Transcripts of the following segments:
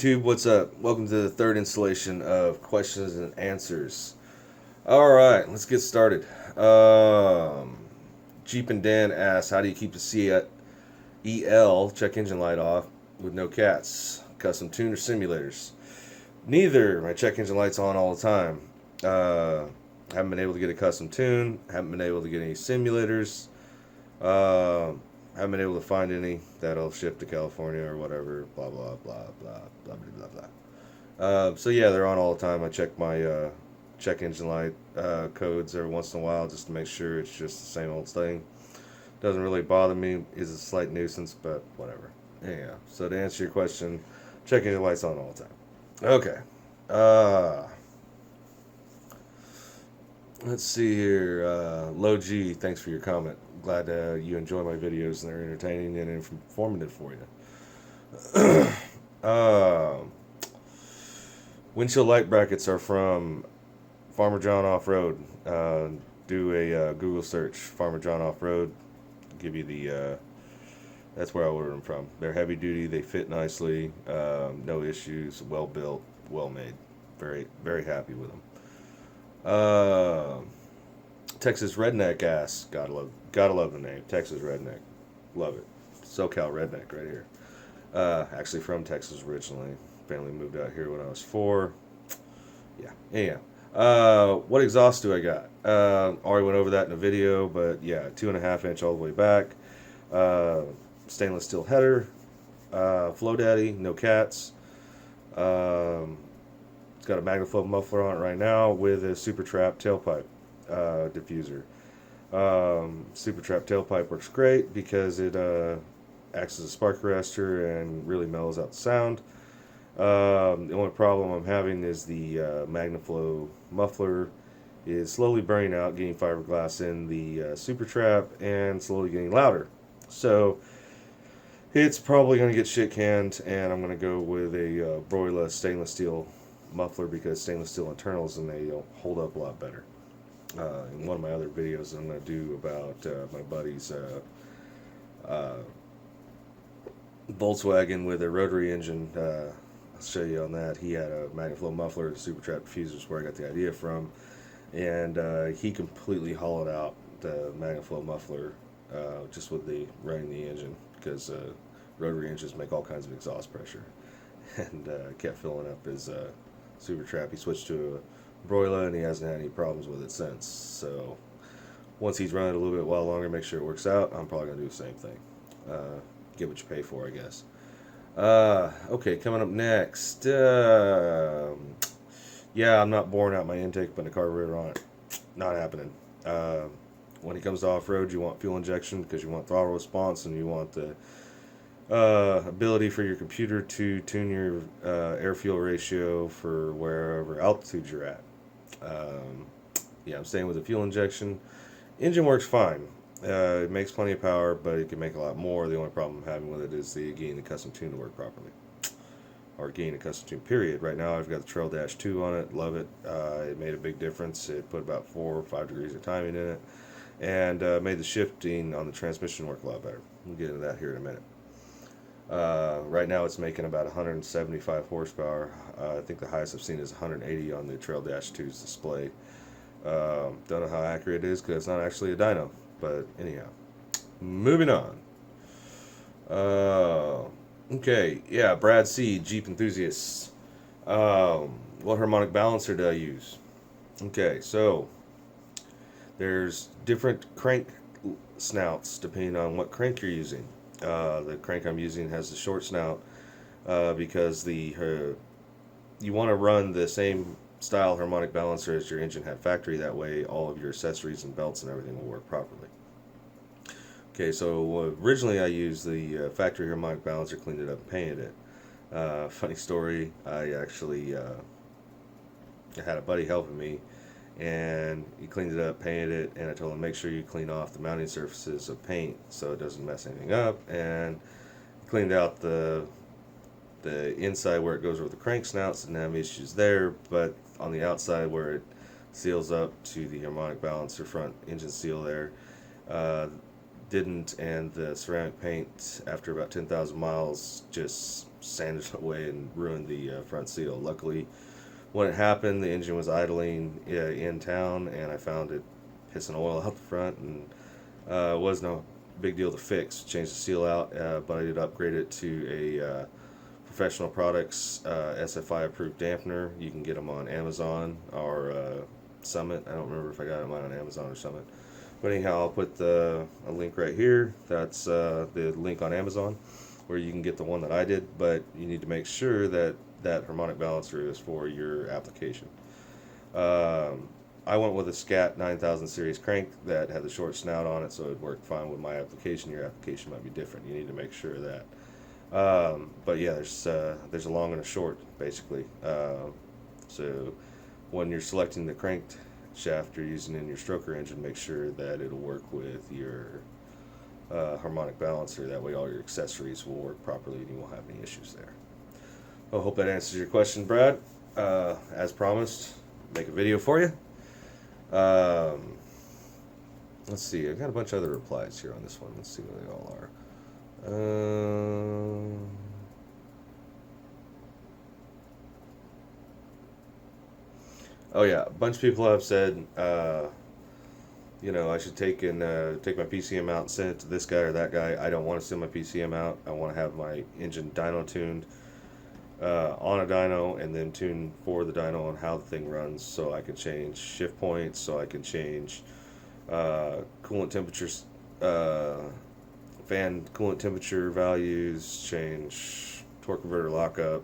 YouTube, what's up? Welcome to the third installation of questions and answers. Alright, let's get started. Jeep and Dan asks, how do you keep the CEL check engine light off with no cats? Custom tune or simulators? Neither. My check engine light's on all the time. Haven't been able to get a custom tune. Haven't been able to get any simulators. Haven't been able to find any that'll ship to California or whatever. Blah blah blah blah blah blah blah blah. So yeah, they're on all the time. I check my check engine light codes every once in a while just to make sure it's just the same old thing. Doesn't really bother me. Is a slight nuisance, but whatever. Yeah. So to answer your question, check engine light's on all the time. Okay. Let's see here. Low G, thanks for your comment. Glad you enjoy my videos and they're entertaining and informative for you. Windshield light brackets are from Farmer John Off Road. Do a Google search, Farmer John Off Road. Give you the. That's where I ordered them from. They're heavy duty. They fit nicely. No issues. Well built. Well made. Very very happy with them. Texas Redneck asks, gotta love the name, Texas Redneck, love it. SoCal Redneck right here. Actually from Texas originally. Family moved out here when I was 4. Yeah, anyhow. What exhaust do I got? Already went over that in a video, but yeah, 2.5 inch all the way back. Stainless steel header. Flow Daddy, no cats. It's got a MagnaFlow muffler on it right now with a Super Trap tailpipe diffuser. Super Trap tailpipe works great because it acts as a spark arrestor and really mellows out the sound. The only problem I'm having is the MagnaFlow muffler is slowly burning out, getting fiberglass in the Super Trap and slowly getting louder. So it's probably going to get shit canned, and I'm going to go with a Broiler stainless steel muffler because stainless steel internals and they hold up a lot better. In one of my other videos I'm going to do about my buddy's Volkswagen with a rotary engine. I'll show you on that. He had a MagnaFlow muffler, a Super Trap diffuser is where I got the idea from, and he completely hollowed out the MagnaFlow muffler just with the running the engine because rotary engines make all kinds of exhaust pressure, and kept filling up his Super Trap. He switched to a Broiler and he hasn't had any problems with it since. So once he's run it a little bit while longer, make sure it works out, I'm probably going to do the same thing. Get what you pay for, I guess. Okay, coming up next. Yeah, I'm not boring out my intake, putting a carburetor on it. Not happening. When it comes to off-road, you want fuel injection because you want throttle response and you want the ability for your computer to tune your air-fuel ratio for wherever altitude you're at. Yeah, I'm staying with the fuel injection. Engine works fine. It makes plenty of power, but it can make a lot more. The only problem I'm having with it is getting the custom tune to work properly. Or getting a custom tune, period. Right now I've got the Trail Dash 2 on it. Love it. It made a big difference. It put about 4 or 5 degrees of timing in it. And made the shifting on the transmission work a lot better. We'll get into that here in a minute. Right now it's making about 175 horsepower. I think the highest I've seen is 180 on the Trail Dash 2's display. Don't know how accurate it is because it's not actually a dyno. But anyhow, moving on. Okay, yeah, Brad C, Jeep enthusiasts. What harmonic balancer do I use? Okay, so there's different crank snouts depending on what crank you're using. The crank I'm using has the short snout because you want to run the same style harmonic balancer as your engine had factory. That way all of your accessories and belts and everything will work properly. Okay, so originally I used the factory harmonic balancer, cleaned it up and painted it. Funny story, I actually had a buddy helping me, and he cleaned it up, painted it, and I told him make sure you clean off the mounting surfaces of paint so it doesn't mess anything up, and cleaned out the inside where it goes with the crank snouts, didn't have issues there, but on the outside where it seals up to the harmonic balancer front engine seal there, didn't, and the ceramic paint after about 10,000 miles just sanded away and ruined the front seal. Luckily, when it happened, the engine was idling in town, and I found it pissing oil out the front, and it was no big deal to fix. Changed the seal out, but I did upgrade it to a Professional Products SFI approved dampener. You can get them on Amazon or Summit. I don't remember if I got mine on Amazon or Summit. But anyhow, I'll put a link right here. That's the link on Amazon where you can get the one that I did, but you need to make sure that that harmonic balancer is for your application. I went with a Scat 9000 series crank that had the short snout on it, so it worked fine with my application. Your application might be different. You need to make sure of that. But yeah, there's a long and a short, basically. So when you're selecting the cranked shaft you're using in your stroker engine, make sure that it'll work with your harmonic balancer. That way all your accessories will work properly and you won't have any issues there. I hope that answers your question, Brad. As promised, make a video for you. Let's see, I've got a bunch of other replies here on this one. Let's see what they all are. Oh yeah, a bunch of people have said, you know, I should take my PCM out and send it to this guy or that guy. I don't want to send my PCM out. I want to have my engine dyno tuned on a dyno, and then tune for the dyno on how the thing runs, so I can change shift points, so I can change coolant temperatures, fan coolant temperature values, change torque converter lockup,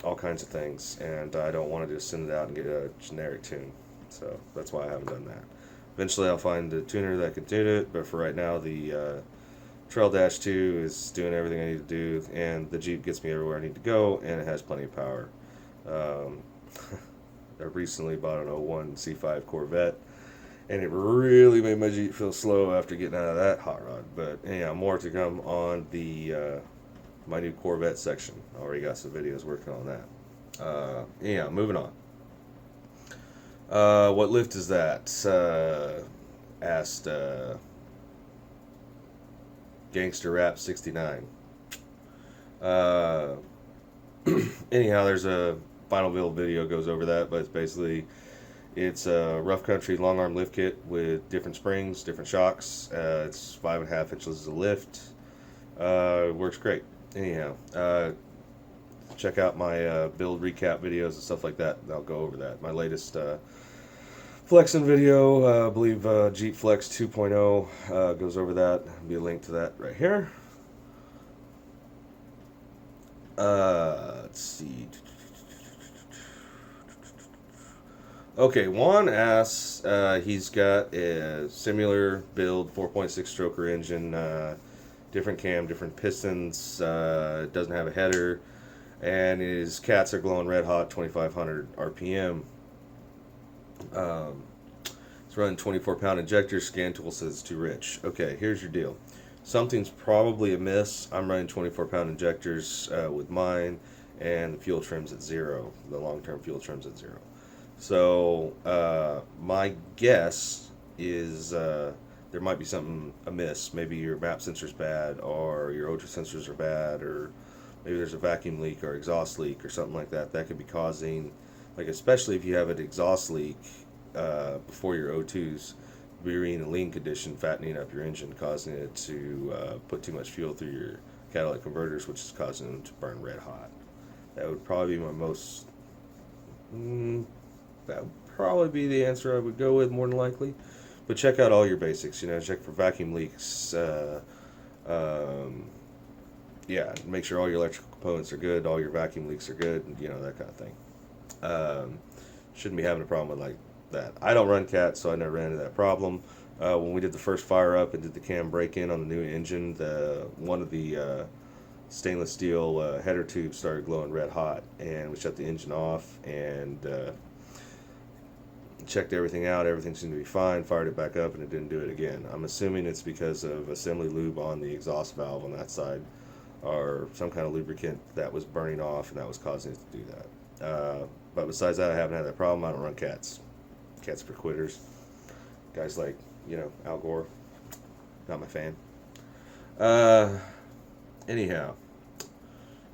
all kinds of things. And I don't want to just send it out and get a generic tune, so that's why I haven't done that. Eventually I'll find a tuner that can tune it, but for right now the Trail Dash 2 is doing everything I need to do, and the Jeep gets me everywhere I need to go, and it has plenty of power. I recently bought an 01 C5 Corvette, and it really made my Jeep feel slow after getting out of that hot rod. But anyhow, more to come on the my new Corvette section. Already got some videos working on that. Anyhow, moving on. What lift is that? Asked Gangster Rap 69. Anyhow, there's a final build video goes over that, but it's a rough country long arm lift kit with different springs, different shocks. It's 5.5 inches of lift. Works great. Anyhow, check out my build recap videos and stuff like that. I'll go over that. My latest flexing video, I believe Jeep Flex 2.0 goes over that. There'll be a link to that right here. Let's see. Okay, Juan asks, he's got a similar build 4.6 stroker engine, different cam, different pistons, doesn't have a header, and his cats are glowing red hot, 2500 RPM. It's running 24-pound injectors. Scan tool says it's too rich. Okay, here's your deal. Something's probably amiss. I'm running 24-pound injectors with mine, and the fuel trim's at 0. The long-term fuel trim's at 0. So my guess is there might be something amiss. Maybe your map sensor's bad, or your OTA sensors are bad, or maybe there's a vacuum leak or exhaust leak or something like that. That could be causing, like, especially if you have an exhaust leak before your O2s, being in a lean condition, fattening up your engine, causing it to put too much fuel through your catalytic converters, which is causing them to burn red hot. That would probably be my most... that would probably be the answer I would go with, more than likely. But check out all your basics. You know, check for vacuum leaks. Yeah, make sure all your electrical components are good, all your vacuum leaks are good, you know, that kind of thing. Shouldn't be having a problem with like that. I don't run CAT, so I never ran into that problem. When we did the first fire up and did the cam break-in on the new engine, one of the stainless steel header tubes started glowing red hot, and we shut the engine off and checked everything out. Everything seemed to be fine. Fired it back up, and it didn't do it again. I'm assuming it's because of assembly lube on the exhaust valve on that side, or some kind of lubricant that was burning off, and that was causing it to do that. But besides that, I haven't had that problem. I don't run CATs. CATs for quitters. Guys like, you know, Al Gore. Not my fan. Anyhow,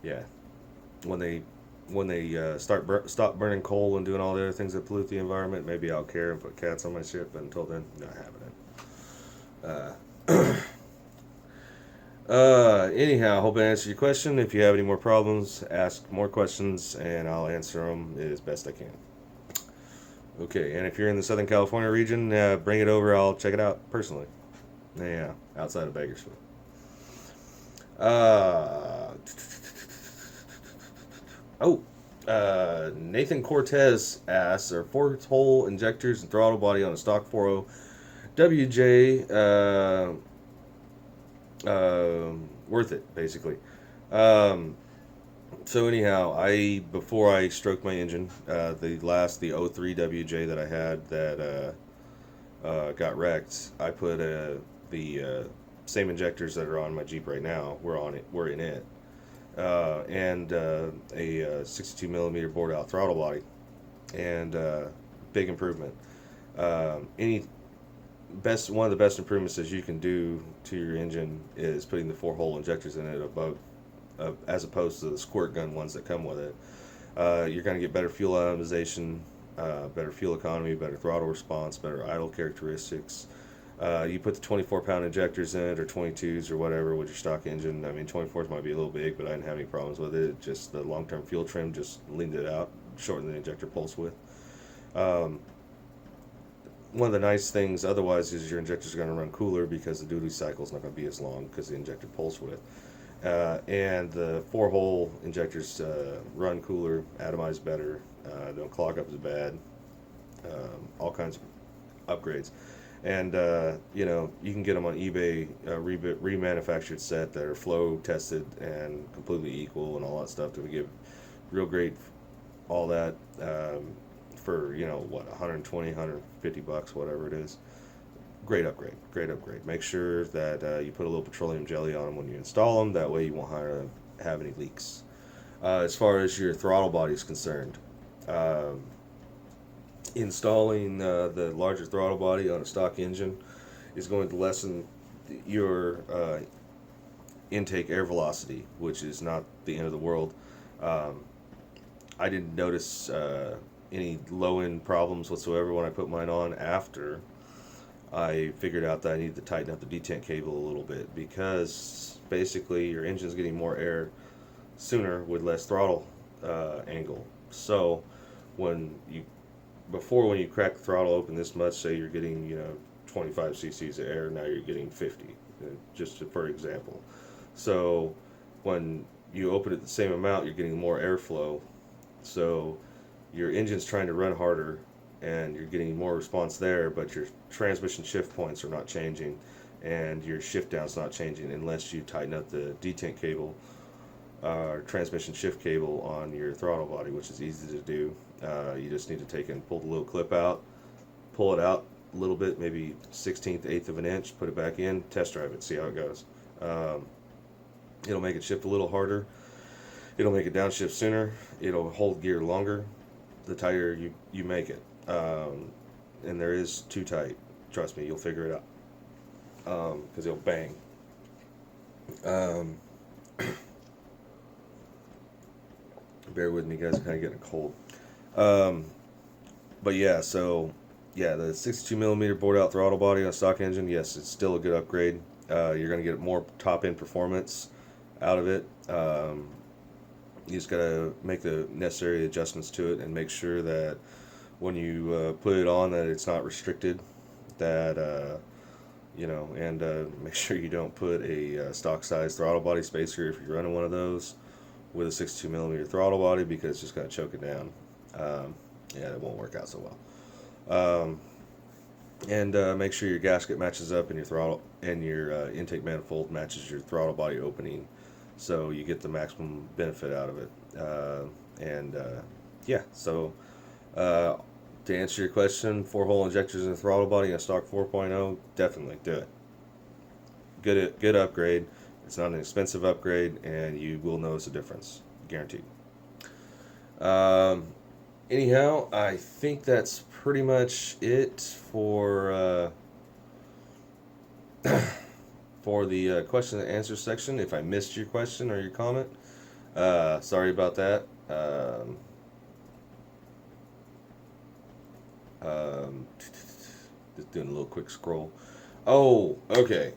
yeah, when they stop burning coal and doing all the other things that pollute the environment, maybe I'll care and put cats on my ship. But until then, not having it. Anyhow, I hope I answered your question. If you have any more problems, ask more questions, and I'll answer them as best I can. Okay, and if you're in the Southern California region, bring it over. I'll check it out personally. Yeah, outside of Bakersfield. Uh, oh, Nathan Cortez asks, are four-hole injectors and throttle body on a stock 4.0 WJ worth it, basically? So anyhow, before I stroked my engine, the 03 WJ that I had that got wrecked, I put the same injectors that are on my Jeep right now. We're in it, and a 62 millimeter bored out throttle body, and big improvement. Any best One of the best improvements that you can do to your engine is putting the 4-hole injectors in it above, as opposed to the squirt gun ones that come with it. You're going to get better fuel optimization, better fuel economy, better throttle response, better idle characteristics. You put the 24-pound injectors in it, or 22s, or whatever, with your stock engine. I mean, 24s might be a little big, but I didn't have any problems with it. Just the long-term fuel trim just leaned it out, shortened the injector pulse width. One of the nice things otherwise is your injectors are going to run cooler because the duty cycle is not going to be as long because the injector pulse width. And the 4-hole injectors run cooler, atomize better, don't clog up as bad, all kinds of upgrades. And you can get them on eBay, remanufactured set that are flow tested and completely equal and all that stuff to give real great, all that for 120, 150 bucks, whatever it is. Great upgrade. Make sure that you put a little petroleum jelly on them when you install them. That way you won't have any leaks. As far as your throttle body is concerned, installing the larger throttle body on a stock engine is going to lessen your intake air velocity, which is not the end of the world. I didn't notice any low-end problems whatsoever when I put mine on after I figured out that I needed to tighten up the detent cable a little bit, because basically your engine's getting more air sooner with less throttle angle. So when you crack the throttle open this much, say you're getting 25 cc's of air, now you're getting 50, just for example. So when you open it the same amount, you're getting more airflow. So your engine's trying to run harder, and you're getting more response there, but your transmission shift points are not changing, and your shift down's not changing unless you tighten up the detent cable, transmission shift cable on your throttle body, which is easy to do. You just need to take and pull the little clip out, pull it out a little bit, maybe 1/16, eighth of an inch, put it back in, test drive it, see how it goes. It'll make it shift a little harder. It'll make it downshift sooner. It'll hold gear longer the tighter you make it. And there is too tight. Trust me, you'll figure it out. Because it'll bang. Bear with me, guys. I'm kind of getting a cold. But yeah, the 62 millimeter bored out throttle body on a stock engine, yes, it's still a good upgrade. You're going to get more top end performance out of it. You just got to make the necessary adjustments to it and make sure that when you put it on, that it's not restricted, that and make sure you don't put a stock size throttle body spacer if you're running one of those with a 62 millimeter throttle body, because it's just going to choke it down. It won't work out so well. And make sure your gasket matches up and your throttle and your intake manifold matches your throttle body opening, so you get the maximum benefit out of it. To answer your question, 4-hole injectors in the throttle body on stock 4.0, definitely do it. Good upgrade. It's not an expensive upgrade, and you will notice a difference, guaranteed. Anyhow, I think that's pretty much it for for the question and answer section. If I missed your question or your comment, Sorry about that. Just doing a little quick scroll. Oh, okay.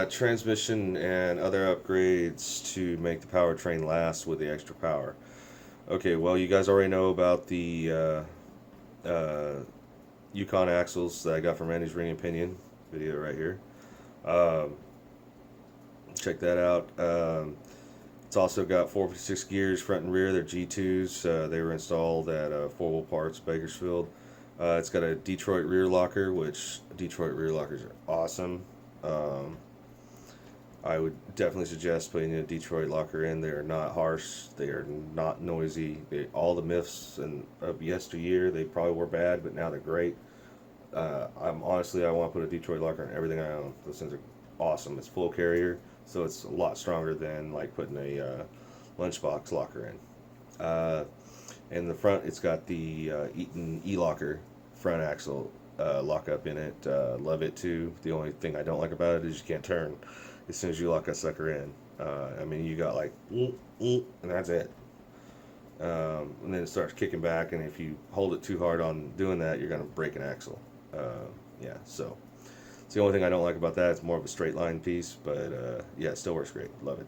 Transmission and other upgrades to make the powertrain last with the extra power. Okay, well, you guys already know about the Yukon axles that I got from Andy's Ring Opinion video right here. Um, Check that out. It's also got 456 gears front and rear. They're G2s. They were installed at 4 Wheel Parts, Bakersfield. It's got a Detroit rear locker, which Detroit rear lockers are awesome. Um, I would definitely suggest putting a Detroit locker in. They are not harsh. They are not noisy. All the myths of yesteryear, they probably were bad, but now they're great. I want to put a Detroit locker in everything I own. Those things are awesome. It's full carrier, so it's a lot stronger than like putting a lunchbox locker in. In the front, it's got the Eaton E-Locker front axle lockup in it. Love it too. The only thing I don't like about it is you can't turn as soon as you lock that sucker in. I mean, you got like, and that's it. And then it starts kicking back, and if you hold it too hard on doing that, you're going to break an axle. Yeah, so it's the only thing I don't like about that. It's more of a straight line piece, but yeah, it still works great. Love it.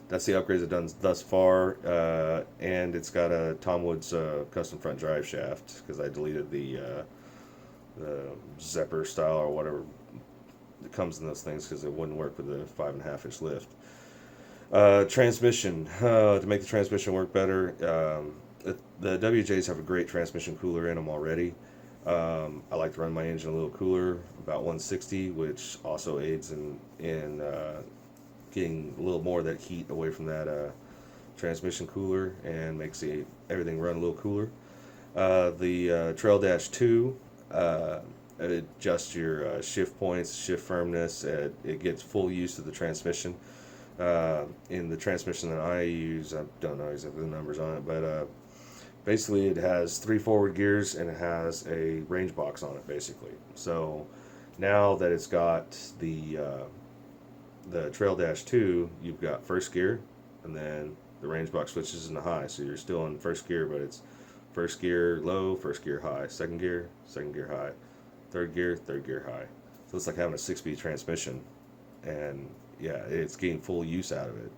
That's the upgrades I've done thus far, and it's got a Tom Woods custom front drive shaft because I deleted the Zepper style or whatever that comes in those things because it wouldn't work with the 5.5-inch lift. Transmission to make the transmission work better. The WJs have a great transmission cooler in them already. I like to run my engine a little cooler, about 160, which also aids in getting a little more of that heat away from that transmission cooler and makes everything run a little cooler. The Trail Dash 2 it adjusts your shift points, shift firmness. It gets full use of the transmission. In the transmission that I use, I don't know exactly the numbers on it, but basically it has 3 forward gears and it has a range box on it, basically. So now that it's got the Trail Dash 2, you've got first gear, and then the range box switches into high. So you're still in first gear, but it's first gear low, first gear high, second gear high, third gear high. So it's like having a 6-speed transmission, and yeah, it's getting full use out of it.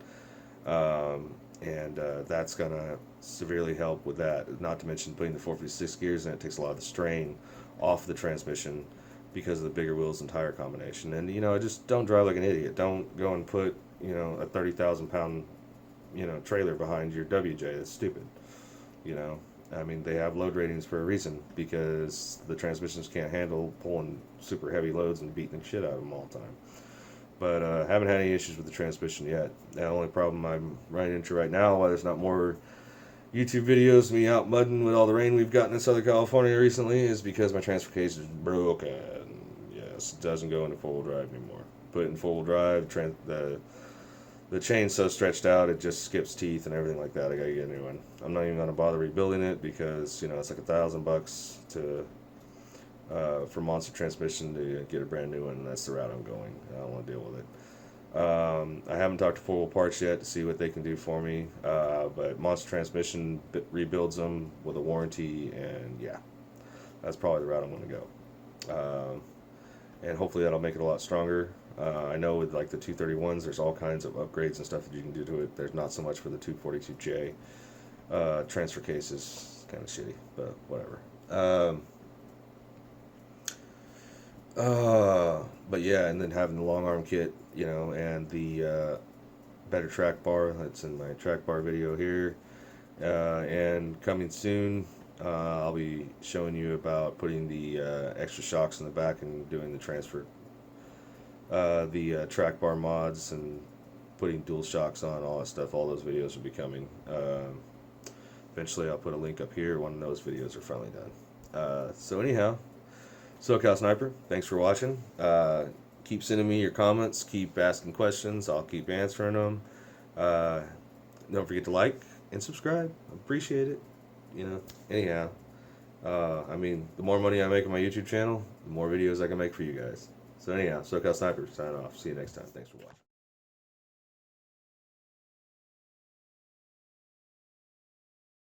And that's gonna severely help with that. Not to mention putting the 456 gears in, it takes a lot of the strain off the transmission because of the bigger wheels and tire combination. And just don't drive like an idiot. Don't go and put a 30,000 pound trailer behind your WJ. That's stupid. I mean, they have load ratings for a reason because the transmissions can't handle pulling super heavy loads and beating the shit out of them all the time. But haven't had any issues with the transmission yet. The only problem I'm running into right now, why there's not more YouTube videos of me out mudding with all the rain we've gotten in Southern California recently, is because my transfer case is broken. Yes, it doesn't go into 4-wheel drive anymore. Put it in 4-wheel drive, the chain's so stretched out it just skips teeth and everything like that. I gotta get a new one. I'm not even gonna bother rebuilding it because it's like $1,000 to for Monster Transmission to get a brand new one, and that's the route I'm going. I don't want to deal with it. I haven't talked to 4 Wheel Parts yet to see what they can do for me, but Monster Transmission rebuilds them with a warranty, and yeah, that's probably the route I'm going to go. And hopefully that'll make it a lot stronger. I know with like the 231s, there's all kinds of upgrades and stuff that you can do to it. There's not so much for the 242J. Transfer case is kind of shitty, but whatever. But yeah, and then having the long arm kit, and the better track bar. That's in my track bar video here. And coming soon, I'll be showing you about putting the extra shocks in the back and doing the transfer, the track bar mods and putting dual shocks on, all that stuff. All those videos will be coming. Eventually, I'll put a link up here when those videos are finally done. So anyhow. SoCal Sniper, thanks for watching. Keep sending me your comments. Keep asking questions. I'll keep answering them. Don't forget to like and subscribe. I appreciate it. Anyhow, I mean, the more money I make on my YouTube channel, the more videos I can make for you guys. So anyhow, SoCal Sniper, signing off. See you next time. Thanks for watching.